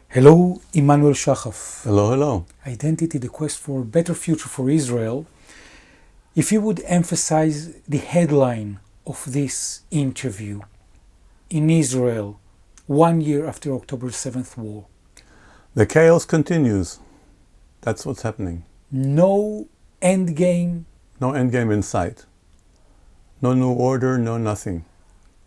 Hello, Emmanuel Shachaf. Hello, hello. Identity, the quest for a better future for Israel. If you would emphasize the headline of this interview, in Israel, 1 year after October 7th war. The chaos continues. That's what's happening. No end game. No end game in sight. No new order, no nothing.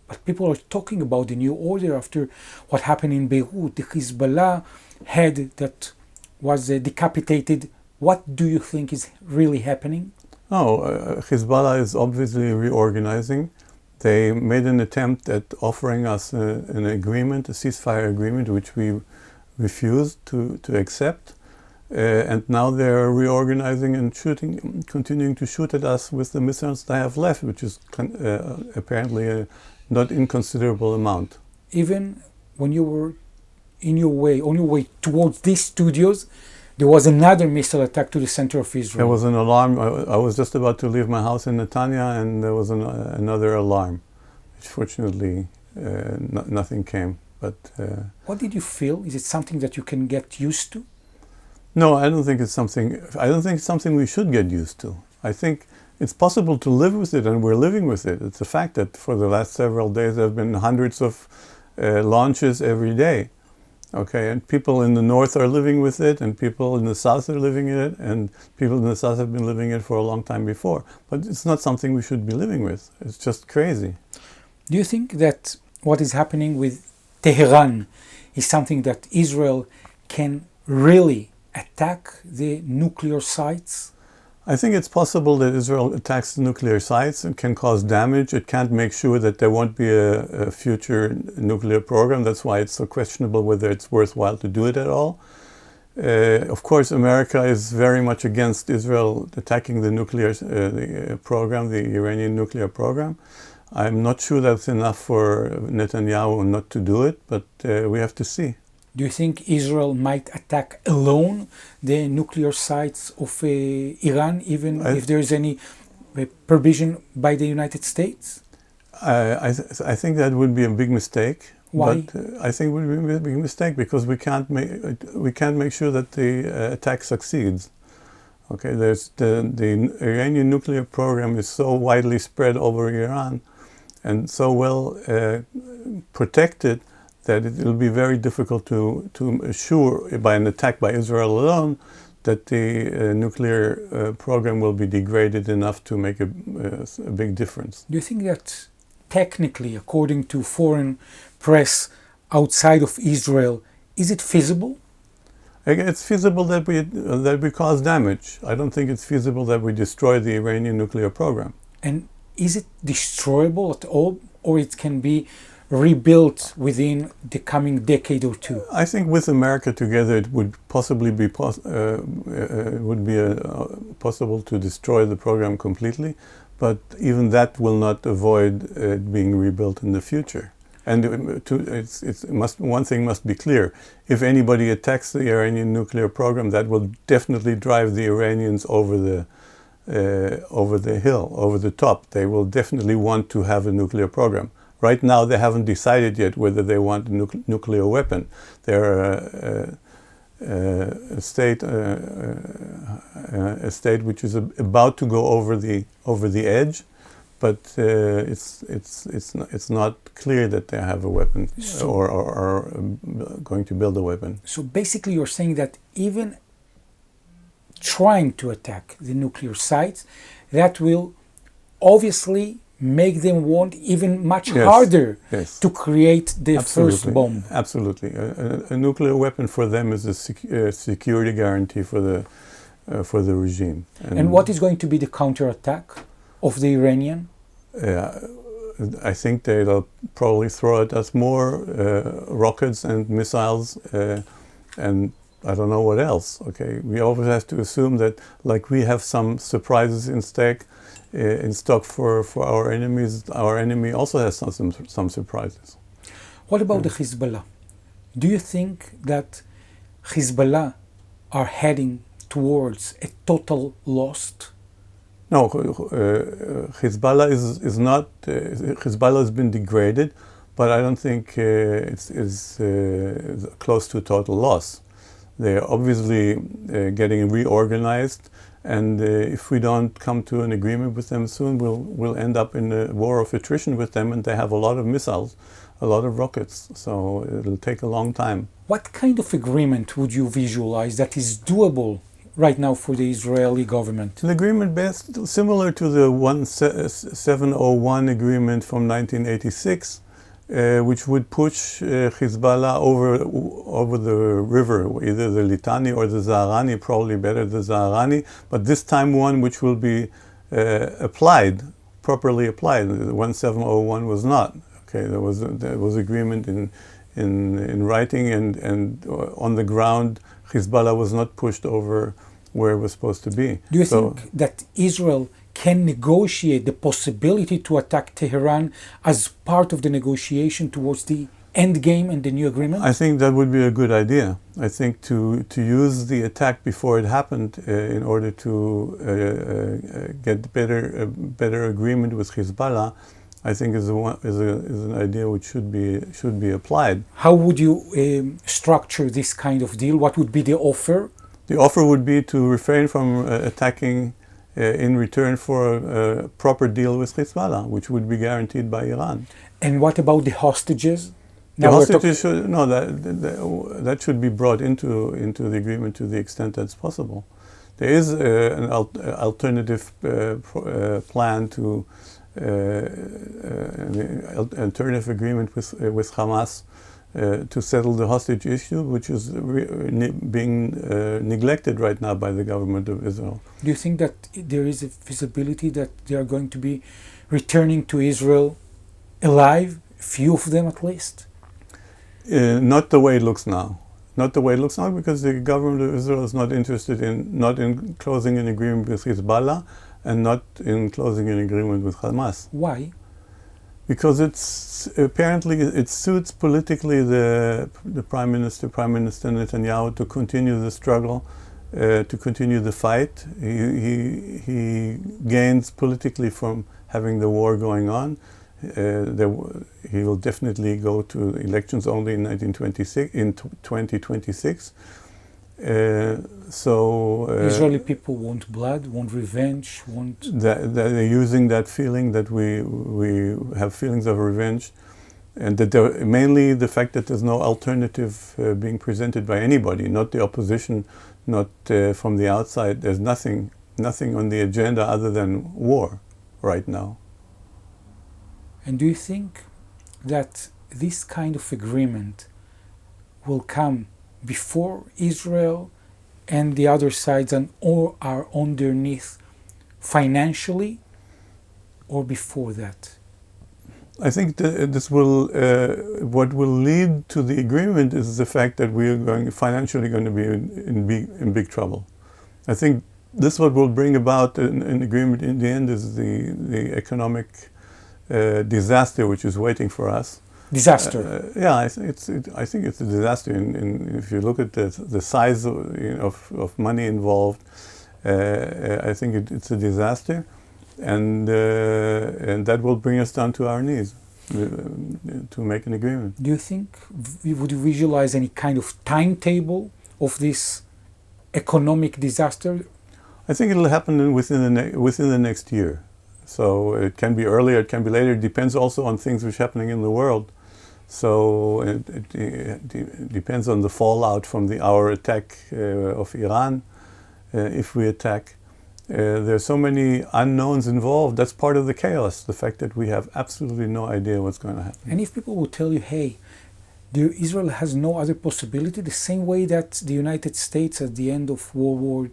But people are talking about the new order after what happened in Beirut, the Hezbollah head that was decapitated. What do you think is really happening? Hezbollah is obviously reorganizing. They made an attempt at offering us an agreement, a ceasefire agreement, which we refused to accept. And now they're reorganizing and continuing to shoot at us with the missiles they have left, which is apparently a not inconsiderable amount. Even when you were on your way towards these studios, there was another missile attack to the center of Israel. There was an alarm. I was just about to leave my house in Netanya, and there was another alarm, which fortunately nothing came. But what did you feel? Is it something that you can get used to? No, I don't think it's something. I don't think it's something we should get used to. I think it's possible to live with it, and we're living with it. It's a fact that for the last several days there have been hundreds of launches every day. Okay, and people in the north are living with it, and people in the south are living in it, and people in the south have been living it for a long time before. But it's not something we should be living with. It's just crazy. Do you think that what is happening with Tehran is something that Israel can really attack the nuclear sites? I think it's possible that Israel attacks the nuclear sites and can cause damage. It can't make sure that there won't be a future nuclear program. That's why it's so questionable whether it's worthwhile to do it at all. Of course, America is very much against Israel attacking the nuclear program, the Iranian nuclear program. I'm not sure that's enough for Netanyahu not to do it, but we have to see. Do you think Israel might attack alone the nuclear sites of Iran, even if there is any provision by the United States? I think that would be a big mistake. Why? But I think it would be a big mistake because we can't make sure that the attack succeeds. Okay, there's the Iranian nuclear program is so widely spread over Iran and so well protected that it will be very difficult to assure by an attack by Israel alone that the nuclear program will be degraded enough to make a big difference. Do you think that technically, according to foreign press outside of Israel, is it feasible? It's feasible that we cause damage. I don't think it's feasible that we destroy the Iranian nuclear program. And is it destroyable at all, or it can be rebuilt within the coming decade or two? I think with America together, it would possibly be possible to destroy the program completely, but even that will not avoid it being rebuilt in the future. And one thing must be clear: if anybody attacks the Iranian nuclear program, that will definitely drive the Iranians over the hill, over the top. They will definitely want to have a nuclear program. Right now, they haven't decided yet whether they want a nuclear weapon. They're a state which is about to go over the edge, but it's not clear that they have a weapon or are going to build a weapon. So basically, you're saying that even trying to attack the nuclear sites, that will obviously make them want even much harder to create the first bomb. Absolutely. A nuclear weapon for them is a security guarantee for the regime. And what is going to be the counterattack of the Iranian? I think they'll probably throw at us more rockets and missiles and I don't know what else. Okay, we always have to assume that, like we have some surprises in stock for our enemies, our enemy also has some surprises. What about the Hezbollah? Do you think that Hezbollah are heading towards a total loss? No, Hezbollah is not. Hezbollah has been degraded, but I don't think it's close to total loss. They're obviously getting reorganized, and if we don't come to an agreement with them soon, we'll end up in a war of attrition with them, and they have a lot of missiles, a lot of rockets, so it'll take a long time. What kind of agreement would you visualize that is doable right now for the Israeli government? An agreement based similar to the 1701 agreement from 1986, which would push Hezbollah over the river, either the Litani or the Zaharani, probably better the Zaharani, but this time one which will be properly applied. The 1701 was not. Okay, there was agreement in writing, and on the ground, Hezbollah was not pushed over where it was supposed to be. Do you think that Israel can negotiate the possibility to attack Tehran as part of the negotiation towards the end game and the new agreement? I think that would be a good idea. I think to use the attack before it happened in order to get better agreement with Hezbollah, I think is an idea which should be applied. How would you structure this kind of deal? What would be the offer? The offer would be to refrain from attacking in return for a proper deal with Hezbollah, which would be guaranteed by Iran. And what about the hostages? The hostages that should be brought into the agreement to the extent that's possible. There is an alternative plan to an alternative agreement with Hamas to settle the hostage issue, which is being neglected right now by the government of Israel. Do you think that there is a feasibility that they are going to be returning to Israel alive, a few of them at least? Not the way it looks now. Not the way it looks now, because the government of Israel is not interested in closing an agreement with Hezbollah and not in closing an agreement with Hamas. Why? Because apparently it suits politically the Prime Minister Netanyahu to continue the struggle, to continue the fight. He gains politically from having the war going on. He will definitely go to elections only in 2026. Israeli people want blood, want revenge, they're using that feeling that we have feelings of revenge, and that mainly the fact that there's no alternative being presented by anybody, not the opposition, not from the outside. There's nothing on the agenda other than war right now. And do you think that this kind of agreement will come before Israel and the other sides are underneath financially, or before that? I think this will. What will lead to the agreement is the fact that we are financially going to be in big trouble. I think this what will bring about an agreement in the end is the economic disaster which is waiting for us. Disaster. Yeah, I think it's a disaster. If you look at the size of money involved, I think it's a disaster, and that will bring us down to our knees to make an agreement. Do you think would you visualize any kind of timetable of this economic disaster? I think it'll happen within the next year. So it can be earlier, it can be later. It depends also on things which are happening in the world. So it depends on the fallout from our attack of Iran. If we attack, there are so many unknowns involved. That's part of the chaos, the fact that we have absolutely no idea what's going to happen. And if people will tell you, hey, Israel has no other possibility, the same way that the United States at the end of World War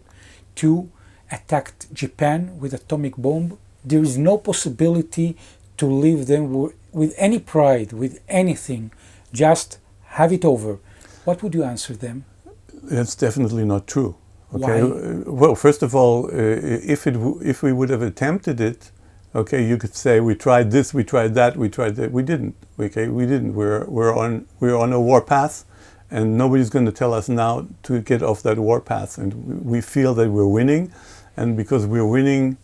II attacked Japan with atomic bomb, there is no possibility to leave them with any pride, with anything, just have it over. What would you answer them? That's definitely not true. Okay. Why? Well, first of all, if we would have attempted it, okay, you could say we tried this, we tried that, we tried that. We didn't. Okay, we didn't. We're on a war path, and nobody's going to tell us now to get off that war path. And we feel that we're winning, and because we're winning,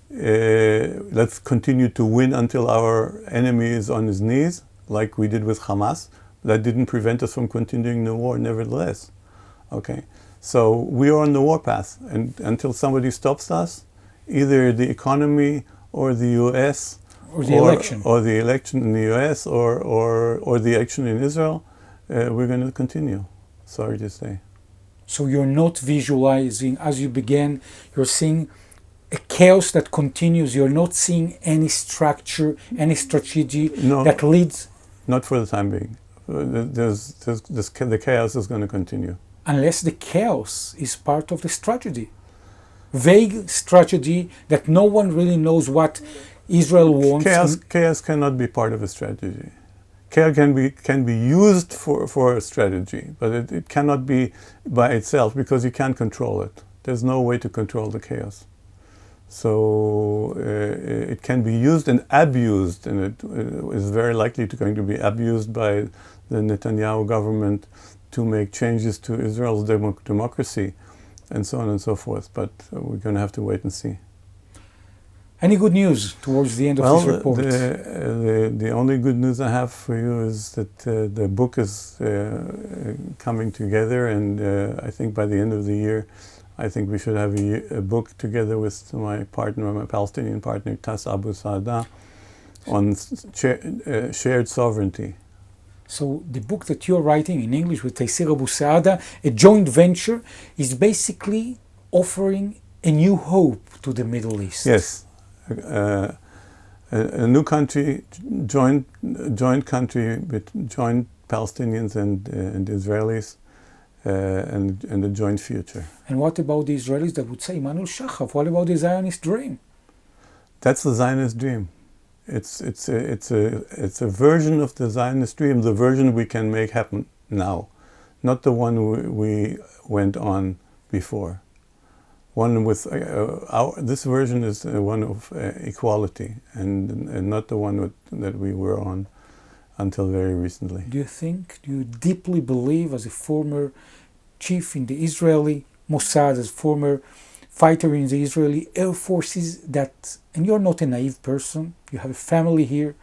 let's continue to win until our enemy is on his knees. like we did with Hamas. That didn't prevent us from continuing the war nevertheless. Okay, so we are on the warpath, and until somebody stops us, either the economy or the U.S. or the election, or the election in the U.S. or the action in Israel, we're going to continue. Sorry to say. So you're not visualizing, as you began, you're seeing a chaos that continues. You're not seeing any structure, any strategy that leads. Not for the time being. The chaos is going to continue. Unless the chaos is part of the strategy. Vague strategy that no one really knows what Israel wants. Chaos cannot be part of a strategy. Chaos can be used for a strategy, but it cannot be by itself because you can't control it. There's no way to control the chaos. So it can be used and abused, and it is very likely going to be abused by the Netanyahu government to make changes to Israel's democracy, and so on and so forth. But we're going to have to wait and see. Any good news towards the end of this report? The only good news I have for you is that the book is coming together, and I think by the end of the year, I think we should have a book together with my Palestinian partner, Tas Abu Saada, on shared sovereignty. So the book that you're writing in English with Taysir Abu Saada, a joint venture, is basically offering a new hope to the Middle East. Yes. A new country, joint country with joint Palestinians and Israelis, and a joint future. And what about the Israelis that would say, Emanuel Shachaf, what about the Zionist dream? That's the Zionist dream. It's a version of the Zionist dream, the version we can make happen now, not the one we went on before. One with this version is one of equality, and not the one that we were on until very recently. Do you deeply believe, as a former chief in the Israeli Mossad, as former fighter in the Israeli Air Forces, that, and you're not a naive person, you have a family here,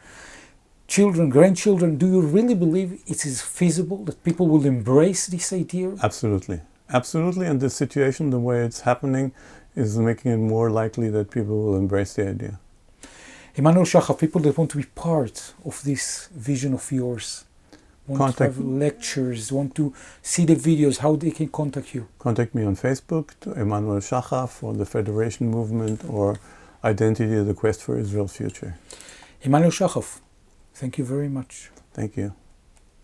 children, grandchildren, do you really believe it is feasible that people will embrace this idea? Absolutely. Absolutely, and the situation, the way it's happening, is making it more likely that people will embrace the idea. Emanuel Shachaf, people that want to be part of this vision of yours, want to have lectures, want to see the videos, how they can contact you? Contact me on Facebook, to Emanuel Shachaf, or the Federation Movement, or Identity, the Quest for Israel's Future. Emanuel Shachaf, thank you very much. Thank you.